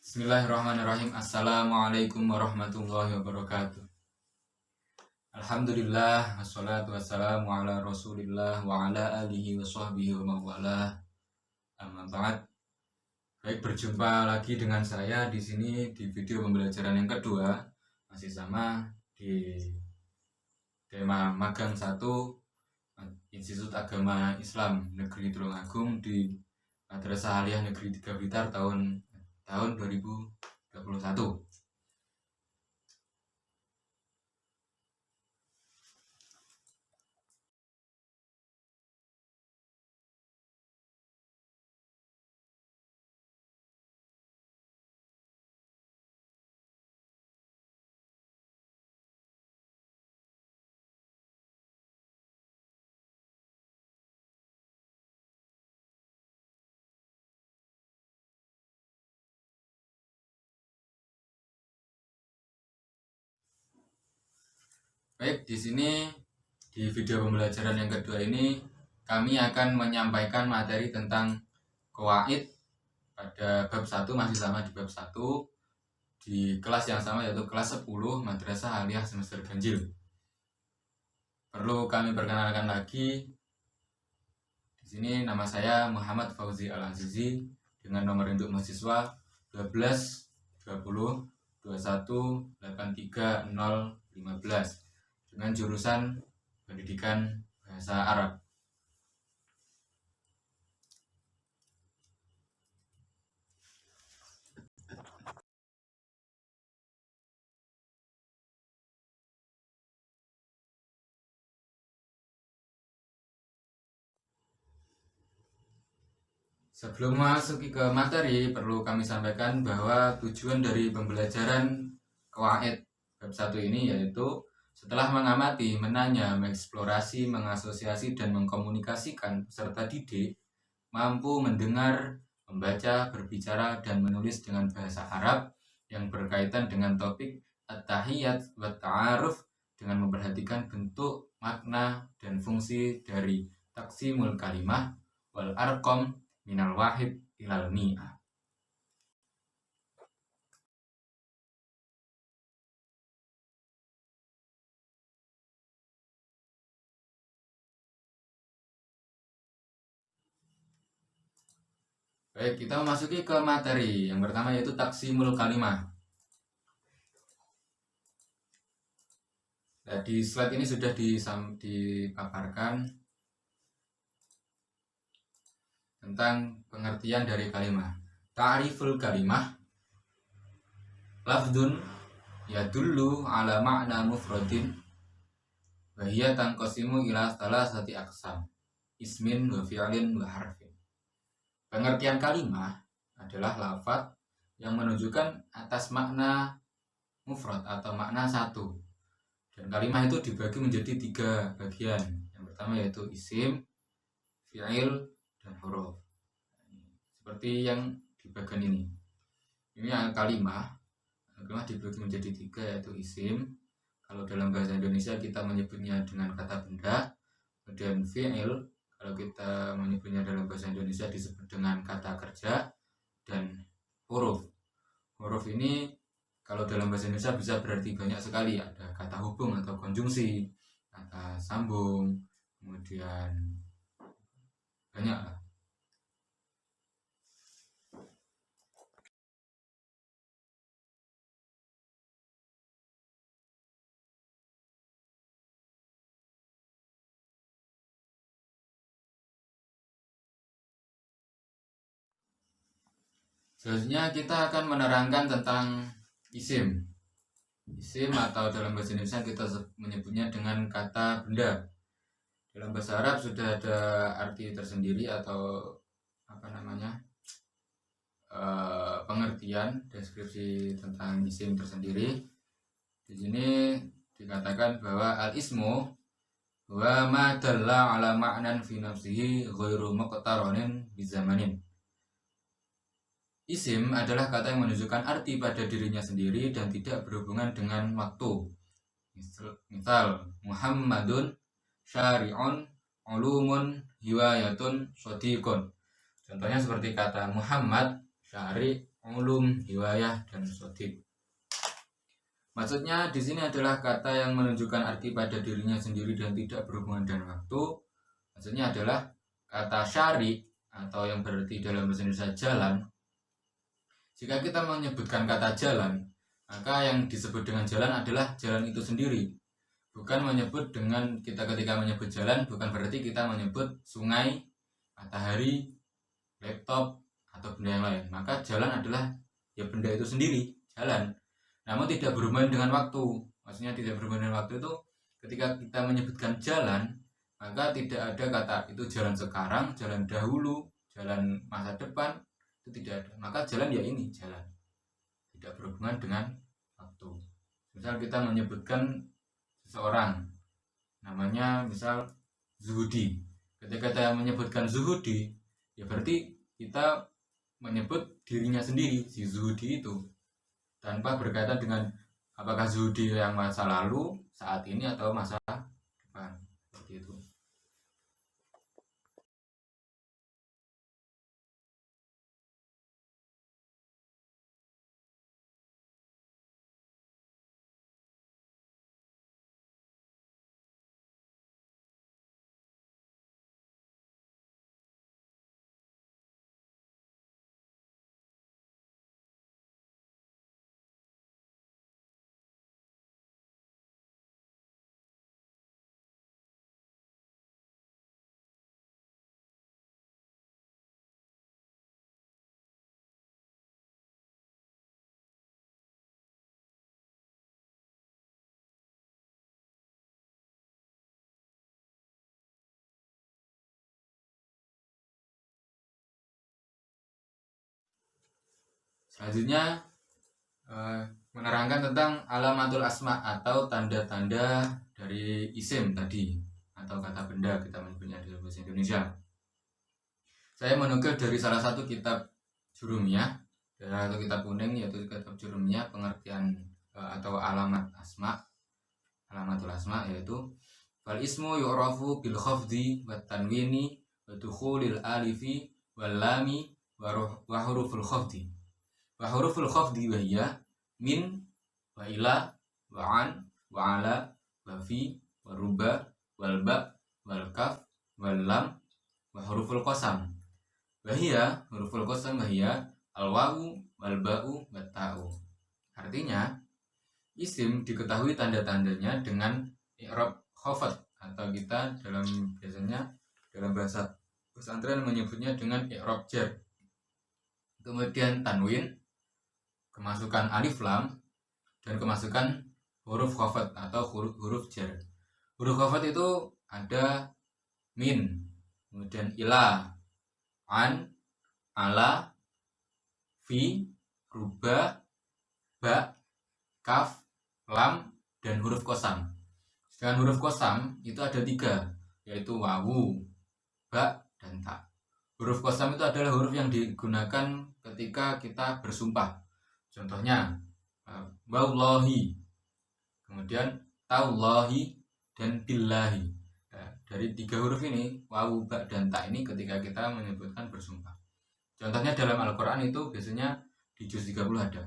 Bismillahirrahmanirrahim. Assalamualaikum warahmatullahi wabarakatuh. Alhamdulillah, wassalatu wassalamu ala rasulillah wa ala alihi wa sahbihi wa mawala. Amma ba'd. Baik, berjumpa lagi dengan saya di sini di video pembelajaran yang kedua. Masih sama di tema magang 1 Institut Agama Islam Negeri Tulungagung di Madrasah Aliyah Negeri 3 Blitar tahun 2021. Baik, di sini di video pembelajaran yang kedua ini kami akan menyampaikan materi tentang qawaid pada bab 1, masih sama di bab 1 di kelas yang sama, yaitu kelas 10 Madrasah Aliyah semester ganjil. Perlu kami perkenalkan lagi, di sini nama saya Muhammad Fauzi Al-Azizi dengan nomor induk mahasiswa 12 20 21 83 015 dengan jurusan pendidikan bahasa Arab. Sebelum masuk ke materi, perlu kami sampaikan bahwa tujuan dari pembelajaran qawaid bab 1 ini yaitu setelah mengamati, menanya, mengeksplorasi, mengasosiasi, dan mengkomunikasikan peserta didik mampu mendengar, membaca, berbicara, dan menulis dengan bahasa Arab yang berkaitan dengan topik at-tahiyyat wa ta'aruf dengan memperhatikan bentuk, makna, dan fungsi dari taqsimul kalimah wal arqam minal wahid ilal mi'ah. Baik, kita memasuki ke materi. Yang pertama yaitu taqsimul kalimah. Nah, di slide ini sudah dipaparkan tentang pengertian dari kalimah. Ta'riful kalimah lafdun yadullu ala ma'na mufradin wa hiya tanqasimu ila thalathati aqsam, ismin wa fi'lin wa harfin. Pengertian kalimah adalah lafaz yang menunjukkan atas makna mufrad atau makna satu. Dan kalimah itu dibagi menjadi 3 bagian. Yang pertama yaitu isim, fi'il, dan huruf. Seperti yang di bagian ini. Ini kalimah. Kalimah dibagi menjadi 3 yaitu isim. Kalau dalam bahasa Indonesia kita menyebutnya dengan kata benda. Kemudian fi'il, kalau kita menyebutnya dalam bahasa Indonesia disebut dengan kata kerja. Dan huruf. Huruf ini kalau dalam bahasa Indonesia bisa berarti banyak sekali. Ada kata hubung atau konjungsi, kata sambung, kemudian banyak lah. Selanjutnya kita akan menerangkan tentang isim. Isim atau dalam bahasa Indonesia kita menyebutnya dengan kata benda. Dalam bahasa Arab sudah ada arti tersendiri atau pengertian deskripsi tentang isim tersendiri. Di sini dikatakan bahwa al-ismu wa ma dalla ala ma'nan fi nafsihi ghairu muqtaranin bi zamanin. Isim adalah kata yang menunjukkan arti pada dirinya sendiri dan tidak berhubungan dengan waktu. Misal Muhammadun syari'un ulumun hiwayatun shodiqun. Contohnya seperti kata Muhammad, syari, ulum, hiwayah, dan sodik. Maksudnya di sini adalah kata yang menunjukkan arti pada dirinya sendiri dan tidak berhubungan dengan waktu. Maksudnya adalah kata syari atau yang berarti dalam bahasa Indonesia jalan. Jika kita menyebutkan kata jalan, maka yang disebut dengan jalan adalah jalan itu sendiri. Bukan menyebut dengan kita ketika menyebut jalan, bukan berarti kita menyebut sungai, matahari, laptop, atau benda yang lain. Maka jalan adalah ya benda itu sendiri, jalan. Namun tidak berhubungan dengan waktu. Maksudnya tidak berhubungan dengan waktu itu ketika kita menyebutkan jalan, maka tidak ada kata itu jalan sekarang, jalan dahulu, jalan masa depan, itu tidak ada. Maka jalan ya ini jalan, tidak berhubungan dengan waktu. Misal kita menyebutkan seseorang, namanya misal Zuhudi. Ketika kita menyebutkan Zuhudi, ya berarti kita menyebut dirinya sendiri, si Zuhudi itu, tanpa berkaitan dengan apakah Zuhudi yang masa lalu, saat ini, atau masa depan. Seperti itu. Selanjutnya menerangkan tentang alamatul asma atau tanda-tanda dari isim tadi atau kata benda, kita menyebutnya dalam bahasa Indonesia. Saya menukil dari salah satu kitab Jurumiyah, atau kitab kuning, yaitu kitab Jurumiyah pengertian atau alamat asma, alamatul asma, yaitu fal ismu yu'rafu bil khafdi wat tanwini wa dukhulil alifi wal lami wa huruful khafdi. Wa huruful khafdi wa hiya min wa ila wa an wa ala wa fi wa ruba wal ba wal kaf wal lam wa huruful qasam. Wa hiya huruful qasam wa hiya al wawu wal ba'u wa ta'u. Artinya isim diketahui tanda-tandanya dengan i'rab khafat, atau kita biasanya dalam bahasa pesantren menyebutnya dengan i'rab jar. Kemudian tanwin, kemasukan alif lam, dan kemasukan huruf khafat atau huruf jar. Huruf khafat itu ada min, kemudian ila, an, ala, fi, ruba, ba, kaf, lam, dan huruf qasam. Sedangkan huruf qasam itu ada 3, yaitu wawu, ba, dan ta. Huruf qasam itu adalah huruf yang digunakan ketika kita bersumpah. Contohnya wallahi, kemudian tallahi, dan billahi. Dari 3 huruf ini, wawu, ba, dan ta ini ketika kita menyebutkan bersumpah. Contohnya dalam Al-Quran itu biasanya di juz 30 ada.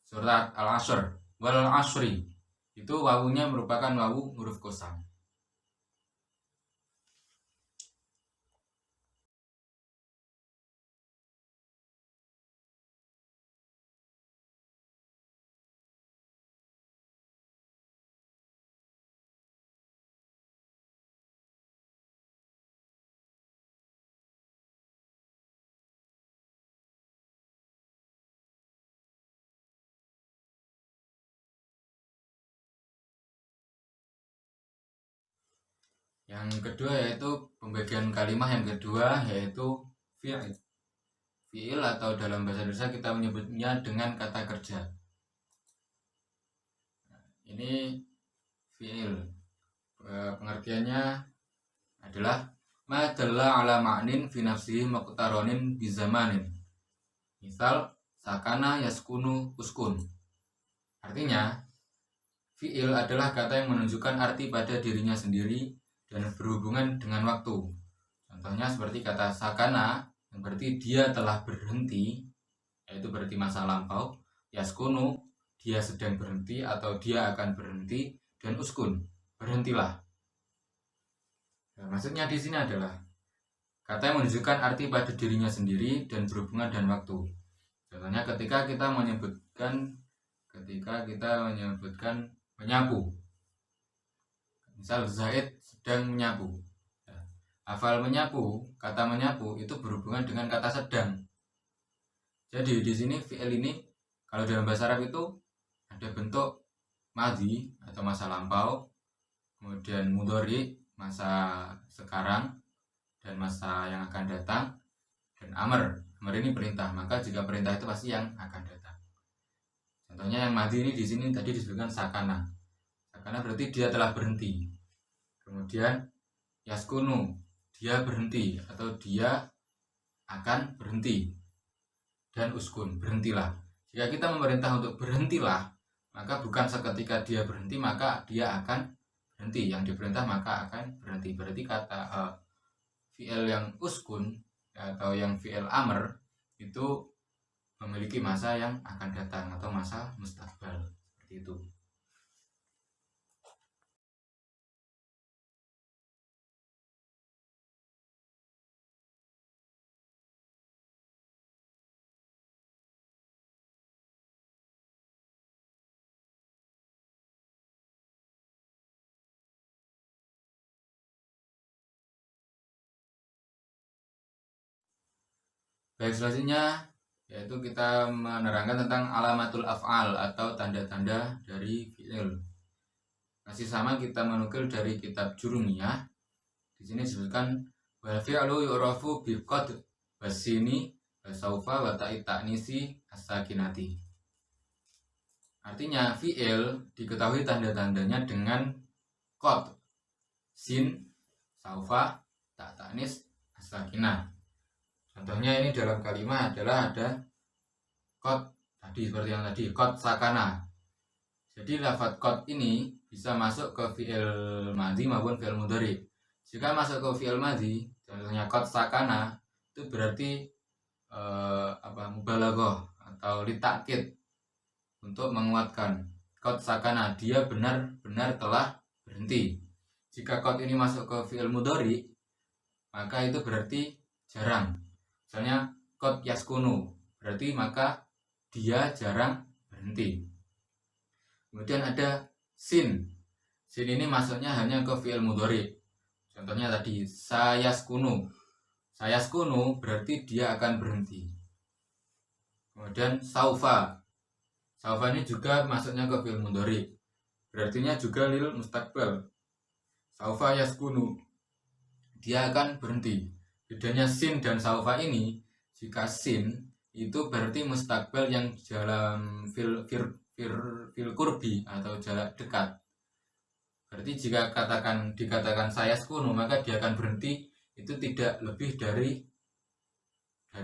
Surat Al-Asr, wal asri, itu wawunya merupakan wawu huruf qasam. Yang kedua yaitu pembagian kalimat yang kedua, yaitu fi'il. Fi'il atau dalam bahasa Indonesia kita menyebutnya dengan kata kerja. Ini fi'il, pengertiannya adalah ma dalla ala ma'nin fi nafsihi maqtaronin bizamanin. Misal sakana yaskunu uskun. Artinya fi'il adalah kata yang menunjukkan arti pada dirinya sendiri dan berhubungan dengan waktu. Contohnya seperti kata sakana, yang berarti dia telah berhenti, yaitu berarti masa lampau. Yaskunu, dia sedang berhenti atau dia akan berhenti. Dan uskun, berhentilah. Nah, maksudnya di sini adalah kata yang menunjukkan arti pada dirinya sendiri dan berhubungan dengan waktu. Contohnya ketika kita menyebutkan menyapu. Misal Zaid sedang menyapu. Hafal menyapu, kata menyapu itu berhubungan dengan kata sedang. Jadi di sini fi'il ini kalau dalam bahasa Arab itu ada bentuk madhi atau masa lampau, kemudian mudhari masa sekarang dan masa yang akan datang, dan amr. Amr ini perintah, maka jika perintah itu pasti yang akan datang. Contohnya yang madhi ini di sini tadi disebutkan sakana. Sakana berarti dia telah berhenti. Kemudian yaskunu, dia berhenti atau dia akan berhenti. Dan uskun, berhentilah. Jika kita memerintah untuk berhentilah, maka bukan seketika dia berhenti maka dia akan berhenti. Yang diperintah maka akan berhenti. Berarti kata fi'il yang uskun atau yang fi'il amr itu memiliki masa yang akan datang atau masa mustaqbal. Seperti itu. Baik, selanjutnya yaitu kita menerangkan tentang alamatul af'al atau tanda-tanda dari fi'il. Masih sama kita menukil dari kitab Jurumiyah. Di sini disebutkan wal fi'lu yu'rafu bi qad wasini wasaufa wa ta'i ta'nisi as-sakinati. Artinya fi'il diketahui tanda-tandanya dengan qad, sin, saufa, ta' ta'nis as-sakinah. Contohnya ini dalam kalimat adalah ada qad tadi seperti yang tadi qad sakana. Jadi lafadz qad ini bisa masuk ke fi'il madhi maupun fi'il mudhari. Jika masuk ke fi'il madhi, contohnya qad sakana, itu berarti mubalaghah atau litakid, untuk menguatkan. Qad sakana, dia benar-benar telah berhenti. Jika qad ini masuk ke fi'il mudhari, maka itu berarti jarang. Misalnya qad yaskunu, berarti maka dia jarang berhenti. Kemudian ada sin. Sin ini masuknya hanya ke fi'il mudhari. Contohnya tadi sayaskunu. Sayaskunu berarti dia akan berhenti. Kemudian saufa. Saufa ini juga masuknya ke fi'il mudhari. Berartinya juga lil mustaqbal. Saufa yaskunu, dia akan berhenti. Bedanya sin dan saufa ini, jika sin itu berarti mustaqbal yang dalam fil kurbi atau jarak dekat. Berarti jika dikatakan saya skunu, maka dia akan berhenti itu tidak lebih dari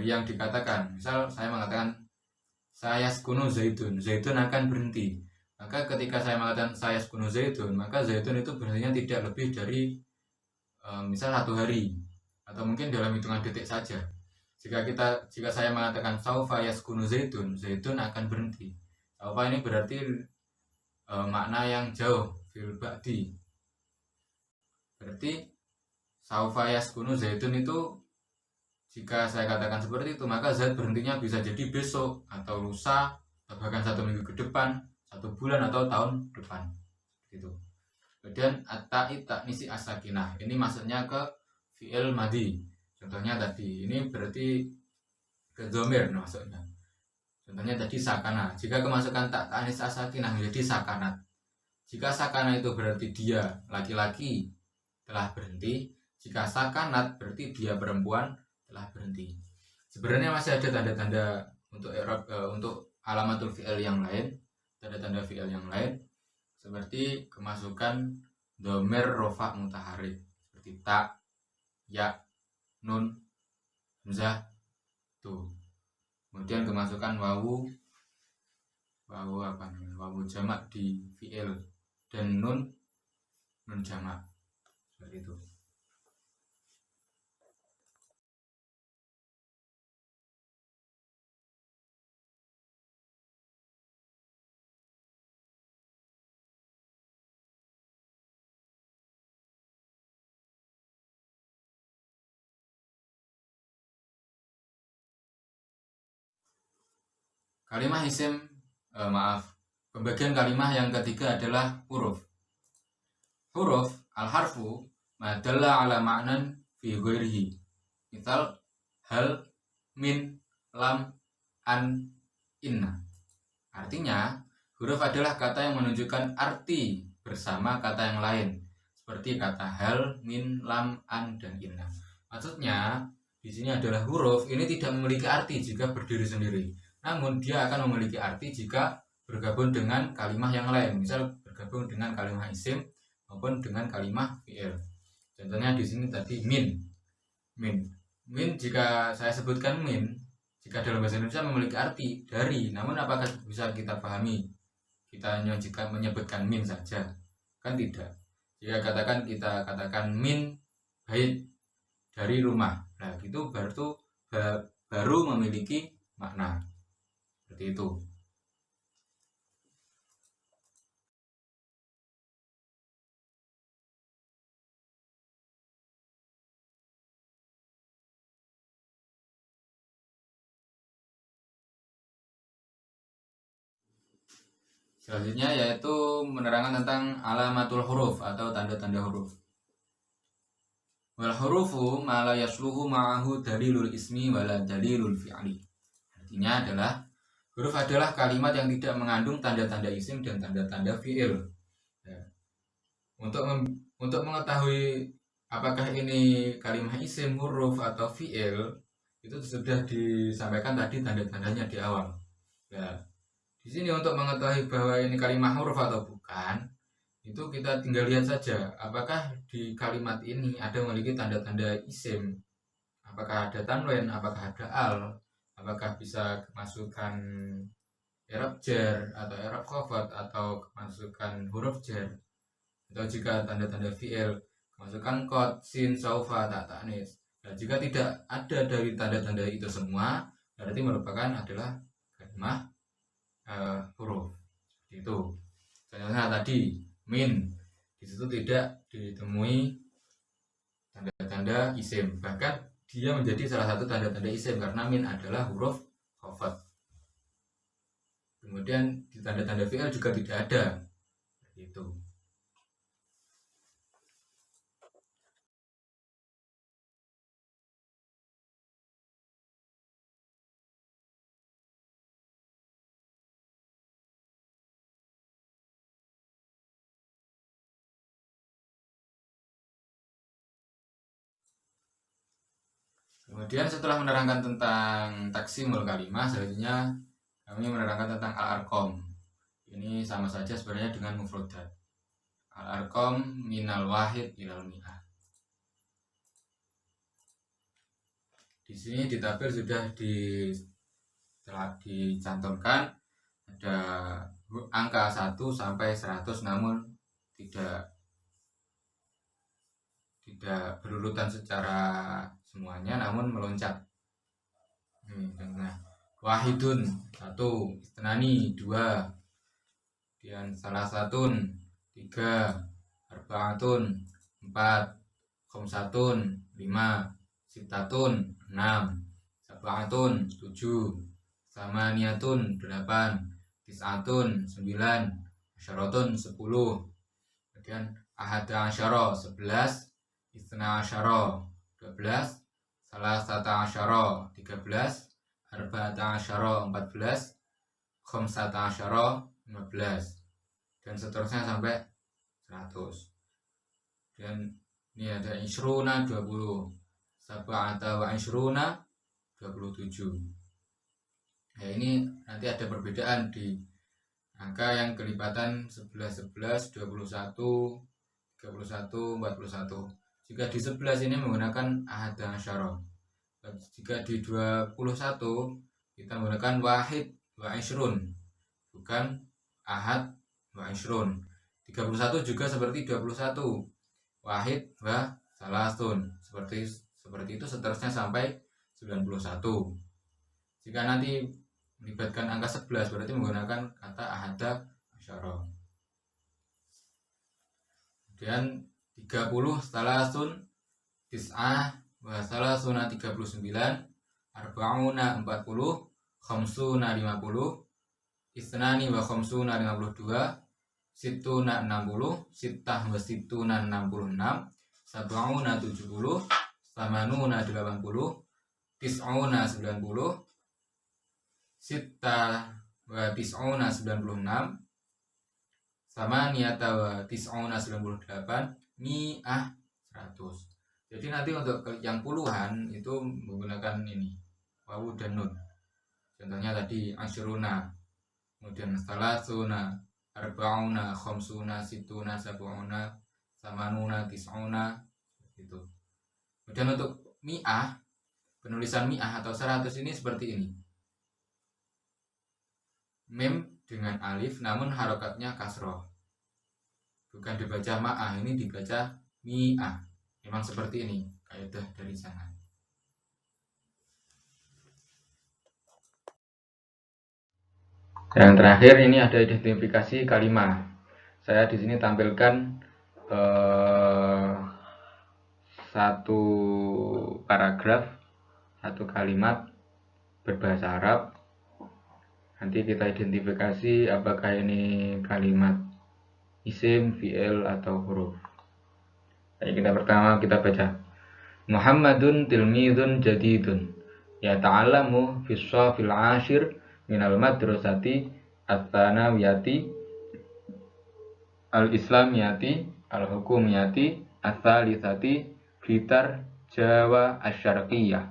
yang dikatakan. Misal saya mengatakan saya skunu zaitun, zaitun akan berhenti. Maka ketika saya mengatakan saya skunu zaitun, maka zaitun itu berhentinya tidak lebih dari misal 1 hari atau mungkin dalam hitungan detik saja. Jika saya mengatakan saufa yaskunu zaitun, zaitun akan berhenti. Saufa ini berarti makna yang jauh, fil ba'di. Berarti saufa yaskunu zaitun itu, jika saya katakan seperti itu, maka zat berhentinya bisa jadi besok atau lusa atau bahkan 1 minggu ke depan, 1 bulan atau tahun depan. Gitu. Kemudian at-ta'i ta'nisi as-sakinah. Ini maksudnya ke fi'il madhi. Contohnya tadi, ini berarti ke dhamir maksudnya. Contohnya tadi sakana. Jika kemasukan tak ta'nis as-sakinah menjadi sakanat. Jika sakana itu berarti dia laki-laki telah berhenti. Jika sakanat berarti dia perempuan telah berhenti. Sebenarnya masih ada tanda-tanda untuk untuk alamatul fi'il yang lain, tanda-tanda fi'il yang lain, seperti kemasukan dhamir rofa mutaharrik seperti ta, ya, nun, hamzah tuh. Kemudian kemasukan wawu jamak di fi'il dan nun jamak seperti itu. Kalimah isim, pembagian kalimah yang ketiga adalah huruf. Huruf al-harfu madalla ala ma'nan fi ghairihi. Misal hal, min, lam, an, inna. Artinya huruf adalah kata yang menunjukkan arti bersama kata yang lain, seperti kata hal, min, lam, an, dan inna. Maksudnya di sini adalah huruf ini tidak memiliki arti jika berdiri sendiri, namun dia akan memiliki arti jika bergabung dengan kalimah yang lain, misal bergabung dengan kalimah isim maupun dengan kalimah fi'il. Contohnya di sini tadi min. Jika saya sebutkan min, jika dalam bahasa Indonesia memiliki arti dari, namun apakah bisa kita pahami kita hanya jika menyebutkan min saja? Kan tidak. Jika kita katakan min bait, dari rumah, nah itu baru memiliki makna seperti itu. Selanjutnya yaitu menerangkan tentang alamatul huruf atau tanda-tanda huruf. Wal hurufu ma la yasluhu ma'ahu dalilul ismi wala dalilul fi'li. Artinya adalah huruf adalah kalimat yang tidak mengandung tanda-tanda isim dan tanda-tanda fi'il. Ya. Untuk mengetahui apakah ini kalimat isim, huruf atau fi'il, itu sudah disampaikan tadi tanda-tandanya di awal. Ya. Di sini untuk mengetahui bahwa ini kalimat huruf atau bukan, itu kita tinggal lihat saja apakah di kalimat ini ada memiliki tanda-tanda isim, apakah ada tanwin, apakah ada al, apakah bisa kemasukan i'rab jar atau i'rab khafat atau kemasukan huruf jar, atau jika tanda-tanda fi'il kemasukan qad, sin, saufa, ta, ta'nis. Nah, jika tidak ada dari tanda-tanda itu semua, berarti merupakan adalah kalimat huruf. Itu contohnya tadi min, di situ tidak ditemui tanda-tanda isim, bahkan dia menjadi salah satu tanda-tanda isim karena min adalah huruf khafat. Kemudian di tanda-tanda fi'il juga tidak ada. Itu. Kemudian setelah menerangkan tentang taksimul kalimah, selanjutnya kami menerangkan tentang al-arqam. Ini sama saja sebenarnya dengan mufradat. Al-arqam minal wahid ilal mi'ah. Di sini di tabel sudah telah dicantumkan ada angka 1 sampai 100, namun tidak berurutan secara semuanya, namun meloncat. Nah, wahidun 1, istinani 2, kemudian salah satun 3, arbaatun 4, khamsatun 5, sittatun 6, sab'atun 7, samaniyatun 8, tis'atun 9, asyaratun 10, kemudian ahada asyara 11, isna asyara 12, salasata asyara 13, arba'ata asyara 14, khamsata asyara 15, dan seterusnya sampai 100. Dan ini ada isruna 20, sab'ata wa isruna 27. Nah, ini nanti ada perbedaan di angka yang kelipatan 11, 11, 21, 31, 41. Jika di 11 ini menggunakan ahada asyara. Jika di 21 kita menggunakan wahid wa isrun, bukan ahad wa isrun. 31 juga seperti 21, wahid wa salasun, seperti itu seterusnya sampai 91. Jika nanti melibatkan angka 11 berarti menggunakan kata ahada asyara. Kemudian 30 salasun, tis'ah wa salasuna 39, arba'una 40, khamsuna 50, isnani wa khamsuna 52, situna 60, sitah wa situna 66, sab'una 70, samanuna 80, tis'una 90, sittah wa tis'una 96, samaniyata wa tis'una 98, mi'ah 100. Jadi nanti untuk yang puluhan itu menggunakan ini wawu dan nun. Contohnya tadi asyruna, kemudian salasuna, arba'una, khamsuna, situna, sab'una, samanuna, tis'una, gitu. Kemudian untuk mi'ah, penulisan mi'ah atau 100 ini seperti ini. Mim dengan alif namun harokatnya kasroh. Bukan dibaca ma'ah, ini dibaca mi'ah. Memang seperti ini kaidah dari sana. Yang terakhir ini ada identifikasi kalimat. Saya di sini tampilkan satu paragraf, satu kalimat berbahasa Arab. Nanti kita identifikasi apakah ini kalimat isim, fi'il atau huruf. Baik, pertama kita baca. Muhammadun tilmidun jadidun yata'allamu fis shafil 'ashir minal madrasati ats-tsanawiyati al-islamiyati al-hukumiyati ats-tsalitsati Blitar Jawa Asy-Syarqiyyah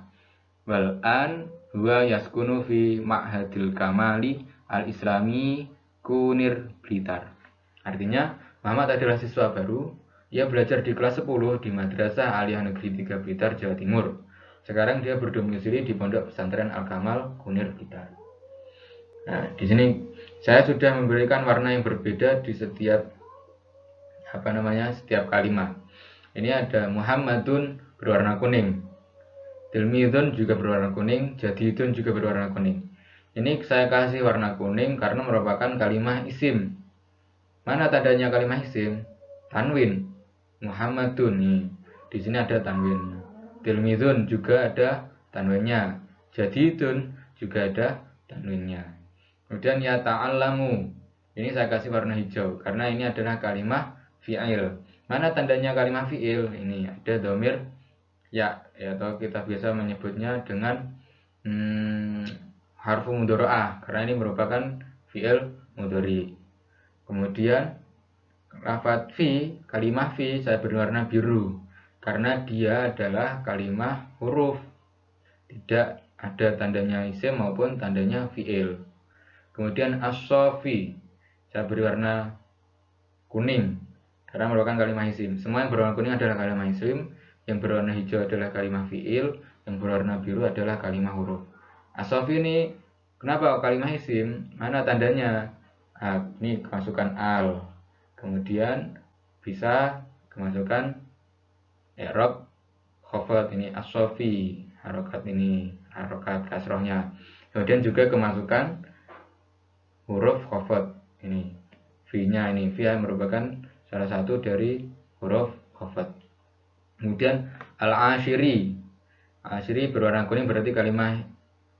wal an huwa yaskunu fi Ma'hadil Kamali al-Islami Kunir Blitar. Artinya Muhammad adalah siswa baru. Ia belajar di kelas 10 di Madrasah Aliyah Negeri 3 Blitar, Jawa Timur. Sekarang dia berdomisili di Pondok Pesantren Al-Kamal Kunir Blitar. Nah, di sini saya sudah memberikan warna yang berbeda di setiap setiap kalimat. Ini ada Muhammadun berwarna kuning, tilmidun juga berwarna kuning, jadidun juga berwarna kuning. Ini saya kasih warna kuning karena merupakan kalimat isim. Mana tandanya kalimat isim? Tanwin. Muhammadun nih. Di sini ada tanwinnya. Tilmidun juga ada tanwinnya. Jadidun juga ada tanwinnya. Kemudian ya ta'allamu. Ini saya kasih warna hijau karena ini adalah kalimat fi'il. Mana tandanya kalimat fi'il? Ini ada dhamir ya, atau kita biasa menyebutnya dengan harfu mudhari'ah karena ini merupakan fi'il mudhari. Kemudian lafadz fi, kalimat fi saya beri warna biru karena dia adalah kalimat huruf, tidak ada tandanya isim maupun tandanya fi'il. Kemudian as-safi saya beri warna kuning karena merupakan kalimat isim. Semua yang berwarna kuning adalah kalimat isim, yang berwarna hijau adalah kalimat fi'il, yang berwarna biru adalah kalimat huruf. As-safi ini kenapa kalimat isim? Mana tandanya? Ini kemasukan al. Kemudian bisa kemasukan i'rab khafat, ini as-safi, harokat ini harokat kasrohnya. Kemudian juga kemasukan huruf khafat, ini fi-nya, ini fi merupakan salah satu dari huruf khafat. Kemudian al-ashiri, ashiri berwarna kuning berarti kalimat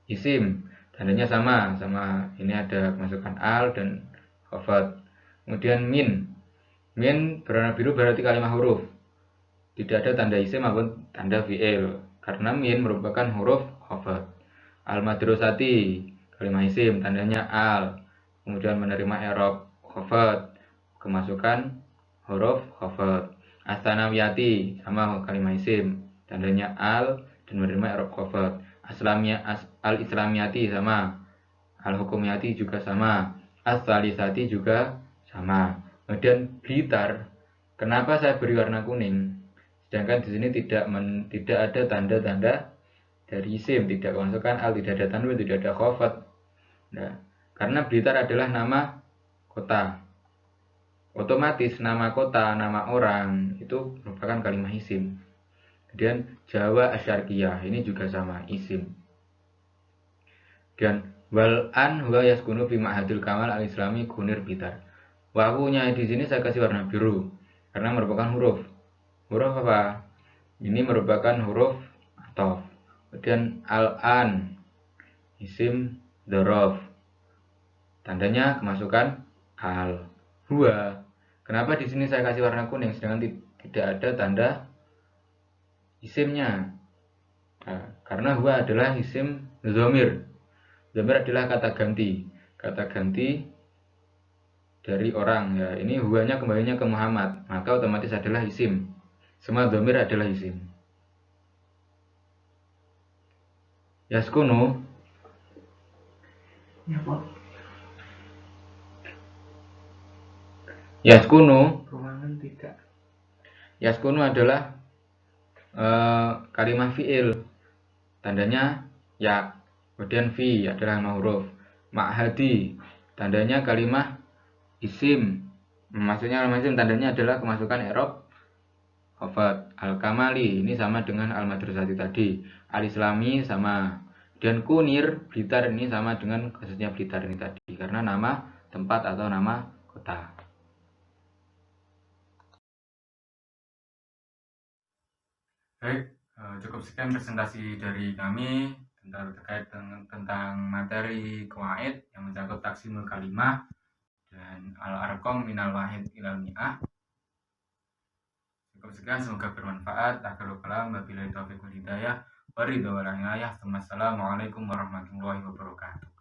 isim, tandanya sama ini ada kemasukan al dan khafat. Kemudian min berwarna biru berarti kalimat huruf, tidak ada tanda isim maupun tanda fi'il karena min merupakan huruf khafat. Al-madrasati kalimat isim, tandanya al, kemudian menerima i'rab khafat, kemasukan huruf khafat. Ats-tsanawiyati sama kalimat isim, tandanya al dan menerima i'rab khafat. Al-islamiyati sama, al-hukumiyati juga sama, ats-tsalitsati juga sama. Kemudian Blitar, kenapa saya beri warna kuning? Sedangkan di sini tidak ada tanda-tanda dari isim, tidak kemasukan al, tidak ada tanwin, tidak ada khafat. Nah, karena Blitar adalah nama kota. Otomatis nama kota, nama orang itu merupakan kalimat isim. Kemudian Jawa Asy-Syarqiyyah ini juga sama, isim. Dan wal an huwa yaskunu fi Ma'hadil Kamal al-Islami Kunir Blitar. Wawunya di sini saya kasih warna biru karena merupakan huruf. Huruf apa? Ini merupakan huruf ataf. Kemudian al-an isim dzaraf. tandanya kemasukan al. Huwa, kenapa di sini saya kasih warna kuning sedangkan tidak ada tanda isimnya? Nah, karena huwa adalah isim dhamir. Dhamir adalah kata ganti dari orang ya. Ini huwanya kembalinya ke Muhammad, maka otomatis adalah isim. Semua dhamir adalah isim. Yaskunu, Ya, Pak. yaskunu, Ruangan tidak. yaskunu adalah kalimat fiil, tandanya ya. Kemudian fi adalah huruf. Ma'hadi, tandanya kalimat isim. Maksudnya kalimat isim tandanya adalah kemasukan i'rab khafat. Al-kamali ini sama dengan al-madrasati tadi. Al-islami sama. Dan kunir Blitar ini sama dengan kasusnya Blitar ini tadi karena nama tempat atau nama kota. Baik, cukup sekian presentasi dari kami terkait tentang materi qawaid yang mencakup taksimul kalimah dan al-arqam minal wahid ilal mi'ah. Cukup sekian, semoga bermanfaat. Akhirul kalam, wabillahi taufiq wal hidayah. Wassalamualaikum warahmatullahi wabarakatuh.